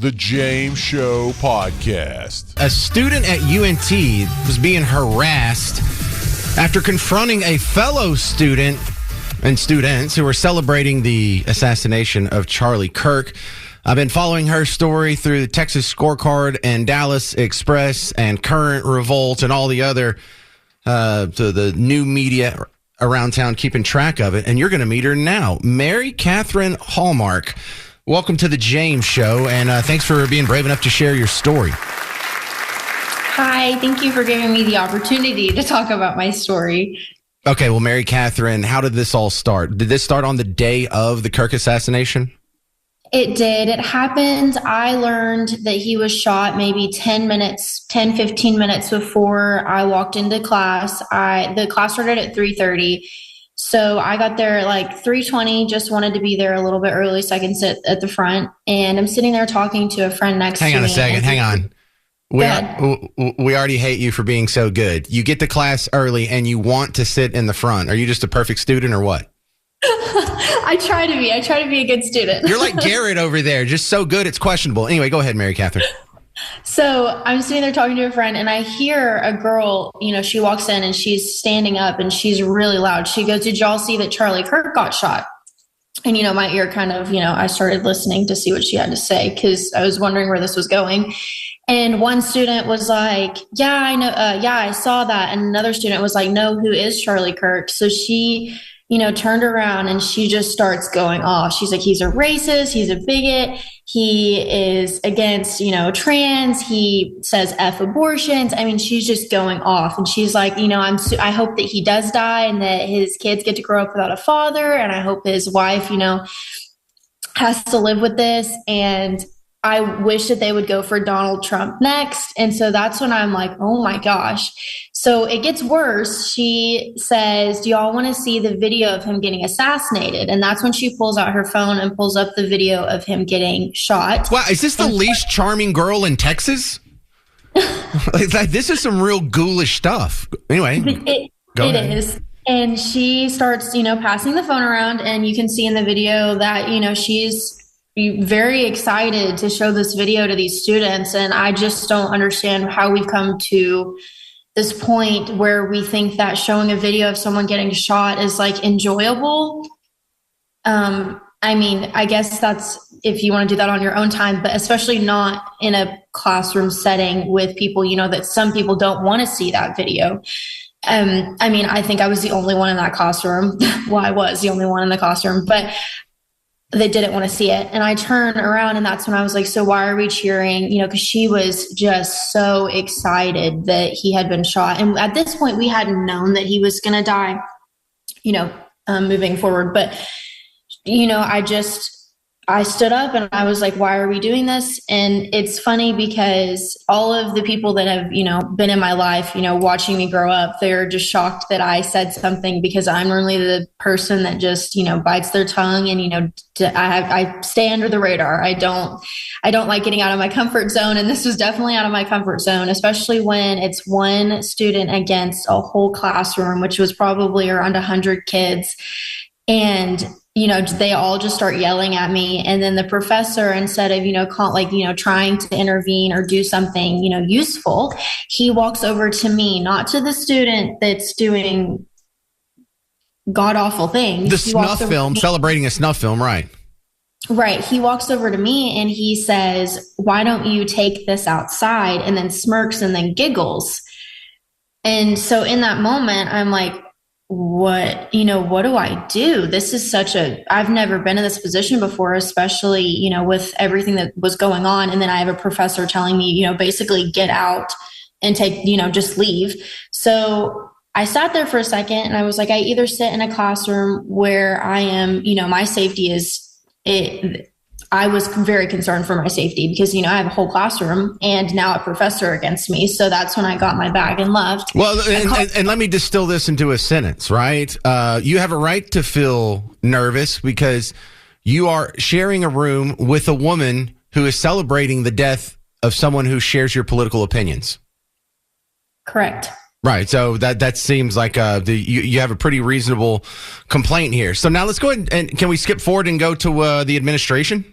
The James Show Podcast. A student at UNT was being harassed after confronting a fellow student and students who were celebrating the assassination of Charlie Kirk. I've been following her story through the Texas Scorecard and Dallas Express and Current Revolt and all the other the new media around town keeping track of it. And you're going to meet her now. Mary Catherine Hallmark. Welcome to the James Show, and thanks for being brave enough to share your story. Hi, thank you for giving me the opportunity to talk about my story. Okay, well, Mary Catherine, how did this all start? Did this start on the day of the Kirk assassination? It did. It happened. I learned that he was shot maybe 15 minutes before I walked into class. The class started at 3:30. So I got there at like 3:20, just wanted to be there a little bit early so I can sit at the front. And I'm sitting there talking to a friend next to me. Hang on a second. Hang on. We already hate you for being so good. You get to class early and you want to sit in the front. Are you just a perfect student or what? I try to be. I try to be a good student. You're like Garrett over there. Just so good, it's questionable. Anyway, go ahead, Mary Catherine. So I'm sitting there talking to a friend and I hear a girl, she walks in and she's standing up and she's really loud. She goes, "Did y'all see that Charlie Kirk got shot?" And, my ear kind of, I started listening to see what she had to say because I was wondering where this was going. And one student was like, "Yeah, I know. I saw that." And another student was like, "No, who is Charlie Kirk?" So she, turned around and she just starts going off. She's like, "He's a racist. He's a bigot. He is against, trans. He says F abortions." I mean, she's just going off. And she's like, I hope that he does die and that his kids get to grow up without a father. And I hope his wife, has to live with this. And I wish that they would go for Donald Trump next. And so that's when I'm like, oh my gosh. So it gets worse. She says, "Do y'all want to see the video of him getting assassinated?" And that's when she pulls out her phone and pulls up the video of him getting shot. Wow, is this the least charming girl in Texas? This is some real ghoulish stuff. Anyway, it is. And she starts, passing the phone around, and you can see in the video that, she's very excited to show this video to these students. And I just don't understand how we've come to this point where we think that showing a video of someone getting shot is like enjoyable. I mean, I guess that's if you want to do that on your own time, but especially not in a classroom setting with people, that some people don't want to see that video. I mean, I think I was the only one in that classroom. Well, I was the only one in the classroom, but they didn't want to see it. And I turned around and that's when I was like, "So why are we cheering?" Because she was just so excited that he had been shot. And at this point we hadn't known that he was going to die, moving forward. But, I stood up and I was like, "Why are we doing this?" And it's funny because all of the people that have, been in my life, watching me grow up, they're just shocked that I said something because I'm normally the person that just, bites their tongue and, I stay under the radar. I don't like getting out of my comfort zone. And this was definitely out of my comfort zone, especially when it's one student against a whole classroom, which was probably around 100 kids. And they all just start yelling at me. And then the professor, instead of, trying to intervene or do something, useful, he walks over to me, not to the student that's doing god awful things. The snuff film, celebrating a snuff film, right? Right. He walks over to me and he says, "Why don't you take this outside?" And then smirks and then giggles. And so in that moment, I'm like, what do I do? This is I've never been in this position before, especially, with everything that was going on. And then I have a professor telling me, basically get out and take, just leave. So I sat there for a second and I was like, I either sit in a classroom where I am, my safety is I was very concerned for my safety because, I have a whole classroom and now a professor against me. So that's when I got my bag and left. Well, and let me distill this into a sentence, right? You have a right to feel nervous because you are sharing a room with a woman who is celebrating the death of someone who shares your political opinions. Correct. Right. So that seems like you have a pretty reasonable complaint here. So now let's go ahead and can we skip forward and go to the administration?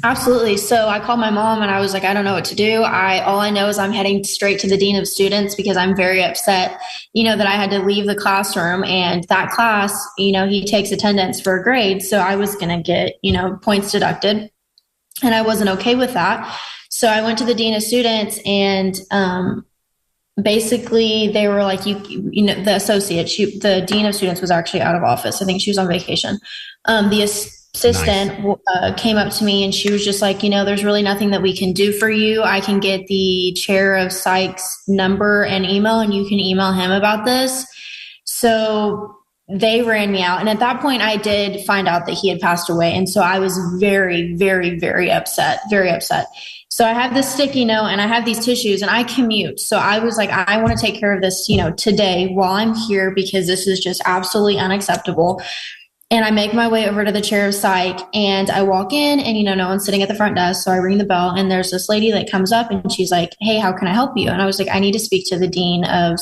Absolutely. So I called my mom and I was like, I don't know what to do. All I know is I'm heading straight to the dean of students because I'm very upset, that I had to leave the classroom, and that class, he takes attendance for a grade. So I was going to get, points deducted, and I wasn't okay with that. So I went to the dean of students, and basically they were like, the associate, the dean of students was actually out of office. I think she was on vacation. The assistant came up to me and she was just like, there's really nothing that we can do for you. I can get the chair of psych's number and email, and you can email him about this. So they ran me out. And at that point, I did find out that he had passed away. And so I was very, very, very upset, very upset. So I have this sticky note and I have these tissues and I commute. So I was like, I want to take care of this, today while I'm here, because this is just absolutely unacceptable. And I make my way over to the chair of psych, and I walk in, and, no one's sitting at the front desk. So I ring the bell, and there's this lady that comes up and she's like, hey, how can I help you? And I was like, I need to speak to the dean of,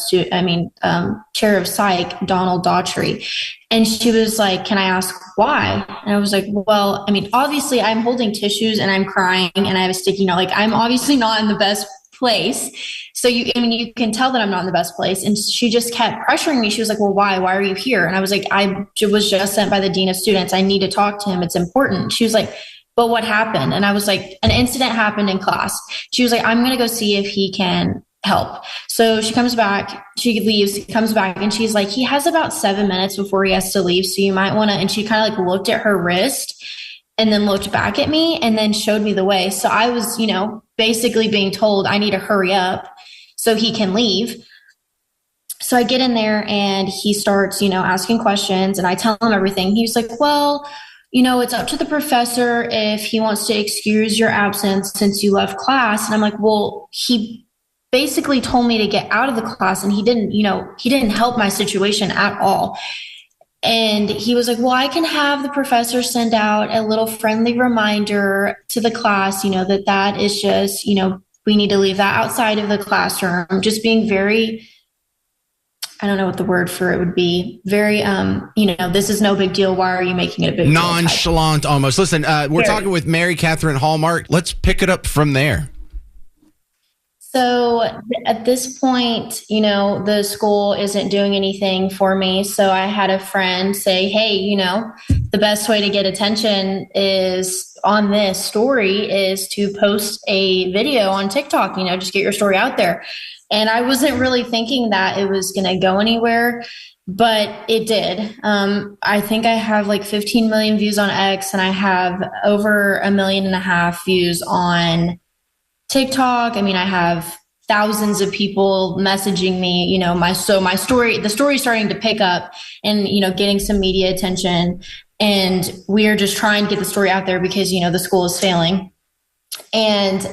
chair of psych, Donald Daughtry. And she was like, can I ask why? And I was like, well, obviously I'm holding tissues and I'm crying and I have a sticky note. Like, I'm obviously not in the best place. So you can tell that I'm not in the best place. And she just kept pressuring me. She was like, well, why are you here? And I was like, I was just sent by the dean of students. I need to talk to him. It's important. She was like, but what happened? And I was like, an incident happened in class. She was like, I'm going to go see if he can help. So she comes back, she leaves, comes back, and she's like, he has about 7 minutes before he has to leave. So you might want to, and she kind of like looked at her wrist and then looked back at me and then showed me the way. So I was, basically being told I need to hurry up so he can leave. So I get in there and he starts, asking questions, and I tell him everything. He's like, well, it's up to the professor if he wants to excuse your absence since you left class. And I'm like, well, he basically told me to get out of the class, and he didn't help my situation at all. And he was like, well, I can have the professor send out a little friendly reminder to the class, that is just, we need to leave that outside of the classroom. Just being very, I don't know what the word for it would be. Very, this is no big deal. Why are you making it a big deal? Nonchalant almost. Listen, we're talking with Mary Catherine Hallmark. Let's pick it up from there. So at this point, the school isn't doing anything for me. So I had a friend say, hey, the best way to get attention is on this story is to post a video on TikTok, just get your story out there. And I wasn't really thinking that it was going to go anywhere, but it did. I think I have like 15 million views on X, and I have over 1.5 million views on TikTok. I have thousands of people messaging me, the story's starting to pick up and, getting some media attention. And we are just trying to get the story out there because, the school is failing. And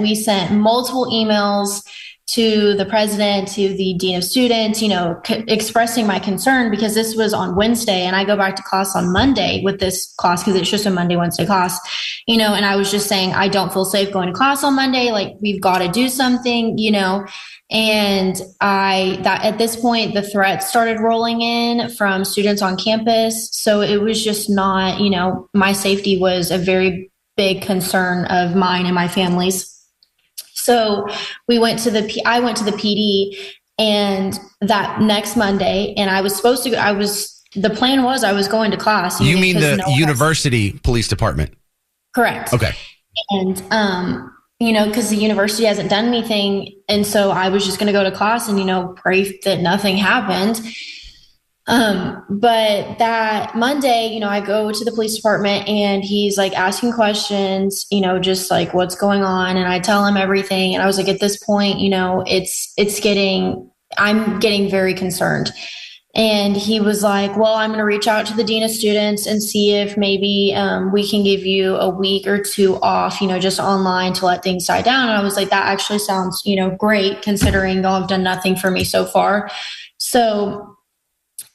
we sent multiple emails to the president, to the dean of students, expressing my concern, because this was on Wednesday and I go back to class on Monday with this class because it's just a Monday, Wednesday class, and I was just saying, I don't feel safe going to class on Monday. Like, we've got to do something, and that at this point, the threats started rolling in from students on campus. So it was just not, my safety was a very big concern of mine and my family's. So I went to the PD, and that next Monday, and I was supposed to, the plan was I was going to class. You mean the university police department? Correct. Okay. And, because the university hasn't done anything. And so I was just going to go to class and, pray that nothing happened. But that Monday, I go to the police department and he's like asking questions, just like what's going on. And I tell him everything. And I was like, at this point, I'm getting very concerned. And he was like, well, I'm going to reach out to the dean of students and see if maybe we can give you a week or two off, just online to let things die down. And I was like, that actually sounds, great, considering y'all have done nothing for me so far. So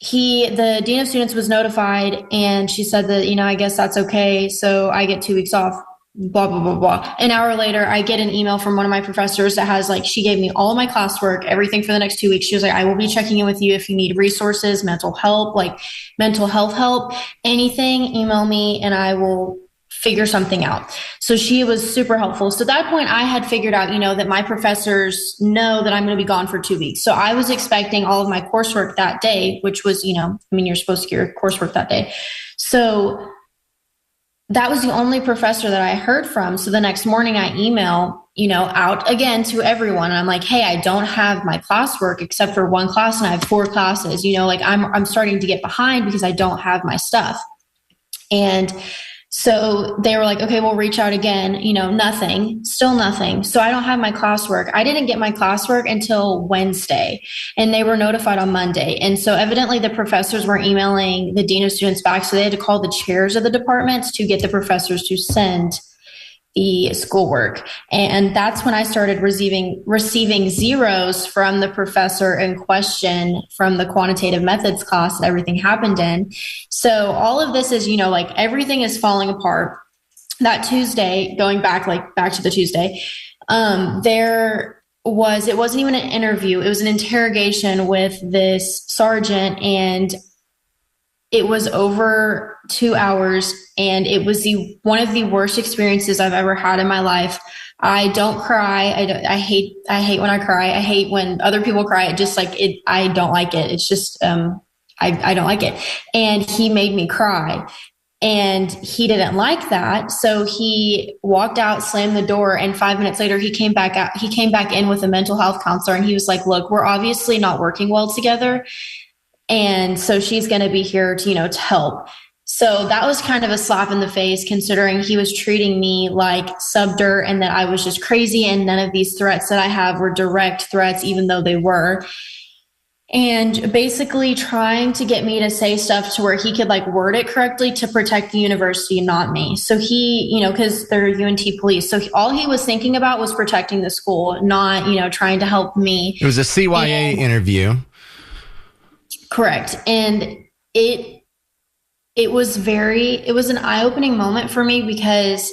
the dean of students was notified, and she said that, I guess that's okay. So I get 2 weeks off, blah, blah, blah, blah. An hour later, I get an email from one of my professors that has she gave me all of my classwork, everything for the next 2 weeks. She was like, I will be checking in with you if you need resources, mental health help, anything, email me and I will figure something out. So she was super helpful. So at that point I had figured out, that my professors know that I'm going to be gone for 2 weeks. So I was expecting all of my coursework that day, which was, you're supposed to get your coursework that day. So that was the only professor that I heard from. So the next morning I email, out again to everyone. And I'm like, hey, I don't have my classwork except for one class and I have 4 classes, I'm starting to get behind because I don't have my stuff. And so they were like, okay, we'll reach out again, nothing, still nothing. So I don't have my classwork. I didn't get my classwork until Wednesday and they were notified on Monday. And so evidently the professors were emailing the dean of students back. So they had to call the chairs of the departments to get the professors to send the schoolwork. And that's when I started receiving zeros from the professor in question from the quantitative methods class that everything happened in. So all of this is, everything is falling apart. That Tuesday, going back to the Tuesday, it wasn't even an interview. It was an interrogation with this sergeant, and it was over 2 hours, and it was one of the worst experiences I've ever had in my life. I don't cry. I hate when I cry. I hate when other people cry. I don't like it. It's just, I don't like it. And he made me cry, and he didn't like that. So he walked out, slammed the door, and 5 minutes later he came back out. He came back in with a mental health counselor, and he was like, look, we're obviously not working well together. And so she's going to be here to, to help. So that was kind of a slap in the face, considering he was treating me like subdirt and that I was just crazy. And none of these threats that I have were direct threats, even though they were. And basically trying to get me to say stuff to where he could word it correctly to protect the university, not me. So he, because they're UNT police. So all he was thinking about was protecting the school, not, trying to help me. It was a CYA interview. Correct. And it was an eye-opening moment for me, because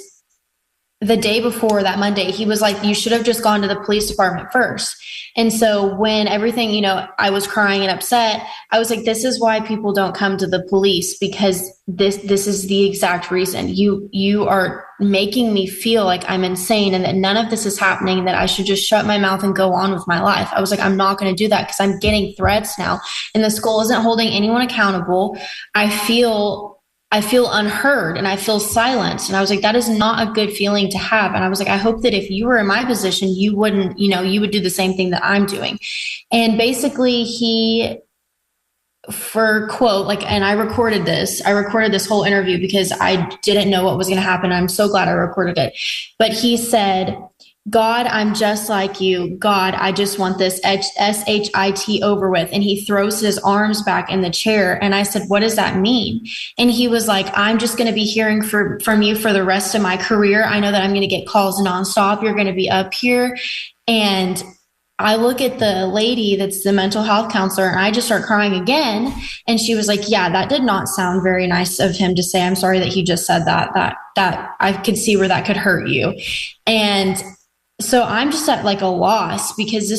the day before that Monday, he was like, you should have just gone to the police department first. And so when everything, I was crying and upset, I was like, this is why people don't come to the police, because this is the exact reason. You are making me feel like I'm insane and that none of this is happening, and that I should just shut my mouth and go on with my life. I was like, I'm not going to do that, because I'm getting threats now, and the school isn't holding anyone accountable. I feel unheard and I feel silenced. And I was like, that is not a good feeling to have. And I was like, I hope that if you were in my position, you wouldn't, you would do the same thing that I'm doing. And basically he, for quote, and I recorded this whole interview because I didn't know what was going to happen. I'm so glad I recorded it. But he said, God, I'm just like you. God, I just want this SHIT over with. And he throws his arms back in the chair. And I said, what does that mean? And he was like, I'm just going to be hearing from you for the rest of my career. I know that I'm going to get calls nonstop. You're going to be up here. And I look at the lady that's the mental health counselor, and I just start crying again. And she was like, yeah, that did not sound very nice of him to say. I'm sorry that he just said that I could see where that could hurt you. And so I'm just at a loss, because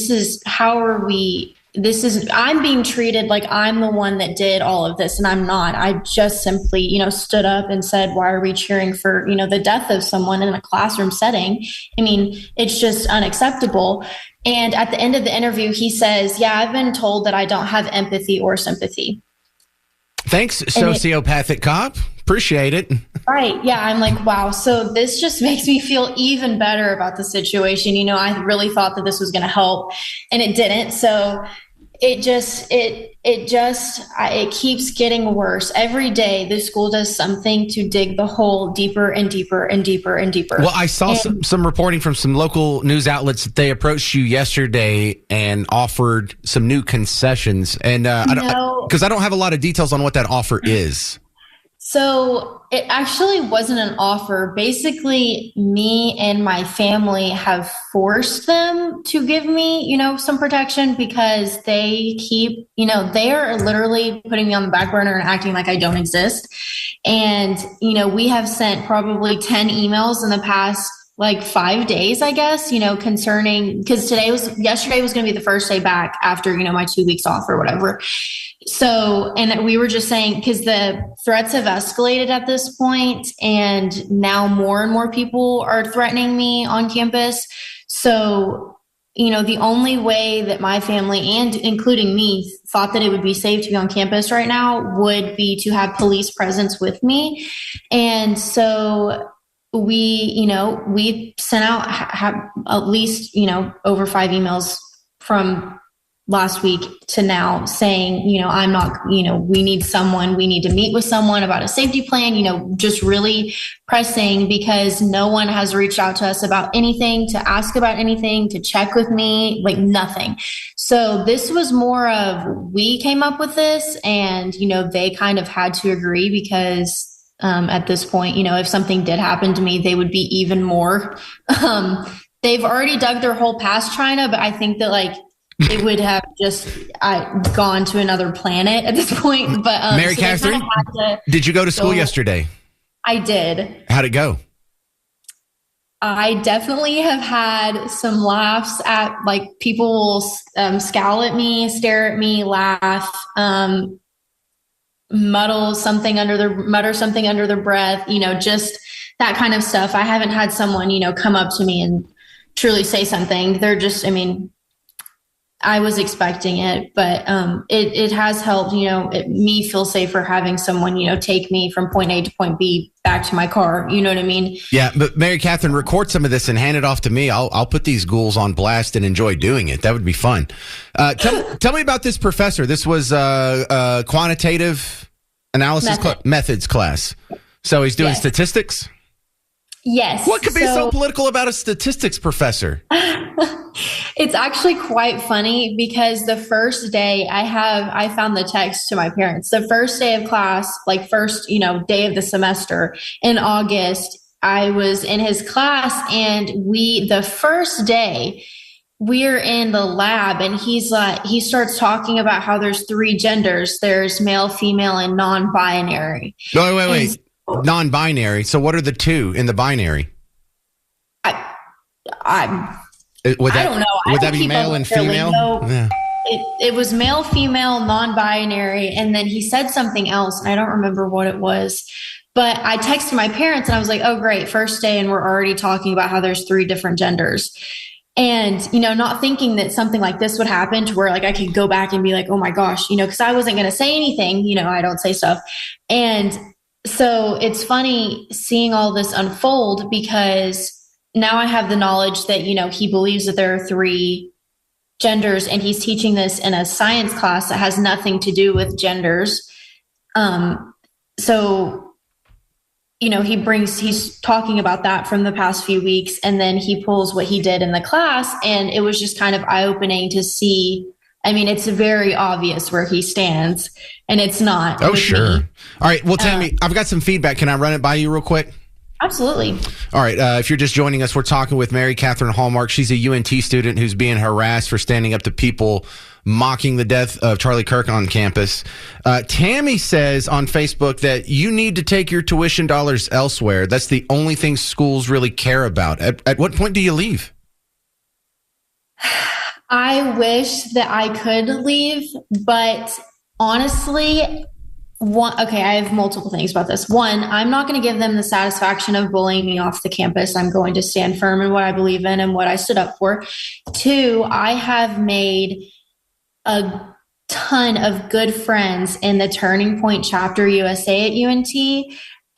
I'm being treated like I'm the one that did all of this, and I'm not. I just simply, stood up and said, why are we cheering for, the death of someone in a classroom setting? I mean, it's just unacceptable. And at the end of the interview, he says, yeah, I've been told that I don't have empathy or sympathy. Thanks, sociopathic cop. Appreciate it. Right. Yeah. I'm like, wow. So this just makes me feel even better about the situation. I really thought that this was going to help, and it didn't. So it keeps getting worse. Every day the school does something to dig the hole deeper and deeper and deeper and deeper. Well, I saw some reporting from some local news outlets that they approached you yesterday and offered some new concessions. And because I don't have a lot of details on what that offer is. So it actually wasn't an offer. Basically, me and my family have forced them to give me, some protection, because they keep, they are literally putting me on the back burner and acting like I don't exist. And, we have sent probably 10 emails in the past like 5 days, I guess, concerning, because yesterday was going to be the first day back after, my 2 weeks off or whatever. So, and we were just saying, because the threats have escalated at this point, and now more and more people are threatening me on campus. So, the only way that my family, and including me, thought that it would be safe to be on campus right now would be to have police presence with me. And so we sent out at least, over 5 emails from last week to now saying, I'm not, we need to meet with someone about a safety plan, just really pressing, because no one has reached out to us about anything, to ask about anything, to check with me, like nothing. So this was more of, we came up with this, and, they kind of had to agree, because at this point, if something did happen to me, they would be even more. They've already dug their hole past China, but I think that it would have just gone to another planet at this point. But Mary Catherine, did you go to school yesterday? I did. How'd it go? I definitely have had some laughs at people will scowl at me, stare at me, laugh, mutter something under their breath, just that kind of stuff. I haven't had someone, come up to me and truly say something. They're just, I was expecting it, but it has helped, me feel safer having someone, take me from point A to point B back to my car. You know what I mean? Yeah, but Mary Catherine, record some of this and hand it off to me. I'll put these ghouls on blast and enjoy doing it. That would be fun. Tell me about this professor. This was quantitative analysis methods class. So he's doing statistics? Yes. What could be so political about a statistics professor? It's actually quite funny, because the first day I found the text to my parents. The first day of class, first, day of the semester in August, I was in his class, and the first day we're in the lab, and he starts talking about how there's 3 genders. There's male, female, and non-binary. No, wait. Non-binary. So what are the 2 in the binary? I don't know. Would that be male and female? Yeah. It was male, female, non-binary, and then he said something else, and I don't remember what it was. But I texted my parents, and I was like, "Oh, great, first day, and we're already talking about how there's 3 different genders." And, not thinking that something like this would happen, to where I could go back and be like, "Oh my gosh," because I wasn't going to say anything. I don't say stuff. And so it's funny seeing all this unfold, because now I have the knowledge that, he believes that there are 3 genders, and he's teaching this in a science class that has nothing to do with genders. So, he's talking about that from the past few weeks, and then he pulls what he did in the class, and it was just kind of eye-opening to see. It's very obvious where he stands, and it's not. Oh, sure. Me. All right. Well, Tammy, I've got some feedback. Can I run it by you real quick? Absolutely. All right. If you're just joining us, we're talking with Mary Catherine Hallmark. She's a UNT student who's being harassed for standing up to people mocking the death of Charlie Kirk on campus. Tammy says on Facebook that you need to take your tuition dollars elsewhere. That's the only thing schools really care about. At what point do you leave? I wish that I could leave, but honestly, I have multiple things about this. One, I'm not going to give them the satisfaction of bullying me off the campus. I'm going to stand firm in what I believe in and what I stood up for. 2, I have made a ton of good friends in the Turning Point Chapter USA at UNT.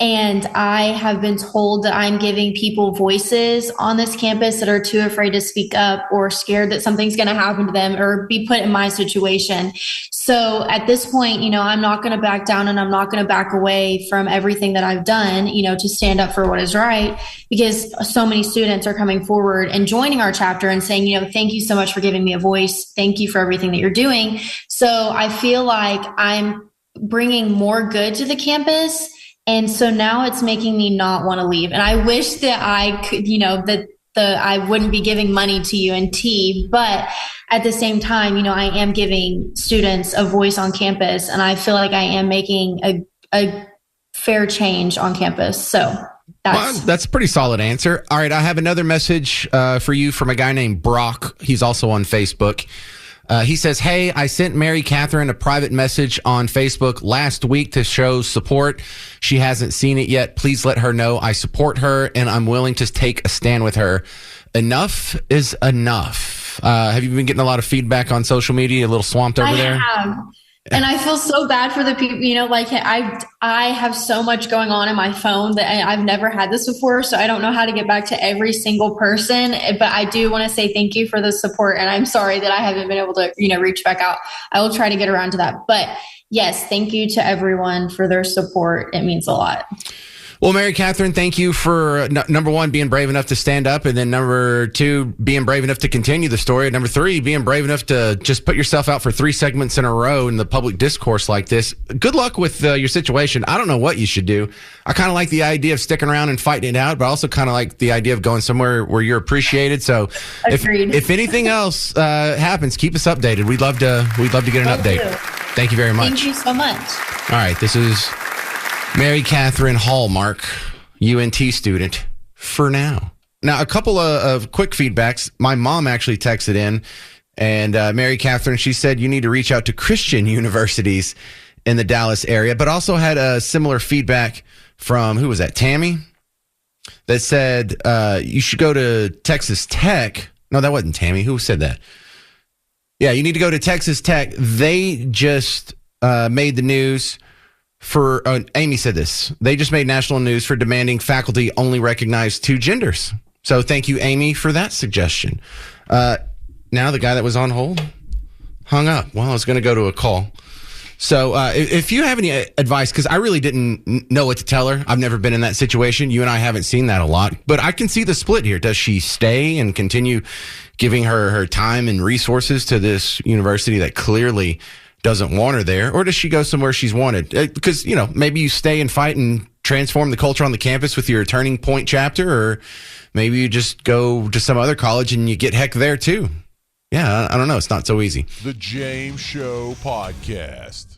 And I have been told that I'm giving people voices on this campus that are too afraid to speak up, or scared that something's going to happen to them or be put in my situation. So at this point, I'm not going to back down, and I'm not going to back away from everything that I've done, to stand up for what is right, because so many students are coming forward and joining our chapter and saying, thank you so much for giving me a voice. Thank you for everything that you're doing. So I feel like I'm bringing more good to the campus. And so now it's making me not want to leave. And I wish that I could, I wouldn't be giving money to UNT, but at the same time, I am giving students a voice on campus, and I feel like I am making a fair change on campus. So That's a pretty solid answer. All right, I have another message for you from a guy named Brock. He's also on Facebook. He says, hey, I sent Mary Catherine a private message on Facebook last week to show support. She hasn't seen it yet. Please let her know I support her and I'm willing to take a stand with her. Enough is enough. Have you been getting a lot of feedback on social media? A little swamped over there? I have. And I feel so bad for the people, like I have so much going on in my phone that I've never had this before. So I don't know how to get back to every single person, but I do want to say thank you for the support. And I'm sorry that I haven't been able to, reach back out. I will try to get around to that. But yes, thank you to everyone for their support. It means a lot. Well, Mary Catherine, thank you for number one, being brave enough to stand up. And then number two, being brave enough to continue the story. And number three, being brave enough to just put yourself out for 3 segments in a row in the public discourse like this. Good luck with your situation. I don't know what you should do. I kind of like the idea of sticking around and fighting it out, but I also kind of like the idea of going somewhere where you're appreciated. So if anything else happens, keep us updated. We'd love to get an update. Thank you very much. Thank you so much. All right. This is Mary Catherine Hallmark, UNT student, for now. Now, a couple of quick feedbacks. My mom actually texted in, and Mary Catherine, she said you need to reach out to Christian universities in the Dallas area, but also had a similar feedback from, who was that, Tammy? That said you should go to Texas Tech. No, that wasn't Tammy. Who said that? Yeah, you need to go to Texas Tech. They just made the news for, Amy said this, they just made national news for demanding faculty only recognize 2 genders. So thank you, Amy, for that suggestion. Now the guy that was on hold hung up. Well, I was going to go to a call. So if you have any advice, because I really didn't know what to tell her. I've never been in that situation. You and I haven't seen that a lot. But I can see the split here. Does she stay and continue giving her time and resources to this university that clearly doesn't want her there, or does she go somewhere she's wanted? Because, maybe you stay and fight and transform the culture on the campus with your Turning Point chapter, or maybe you just go to some other college and you get heck there too. Yeah, I don't know. It's not so easy. The James Show Podcast.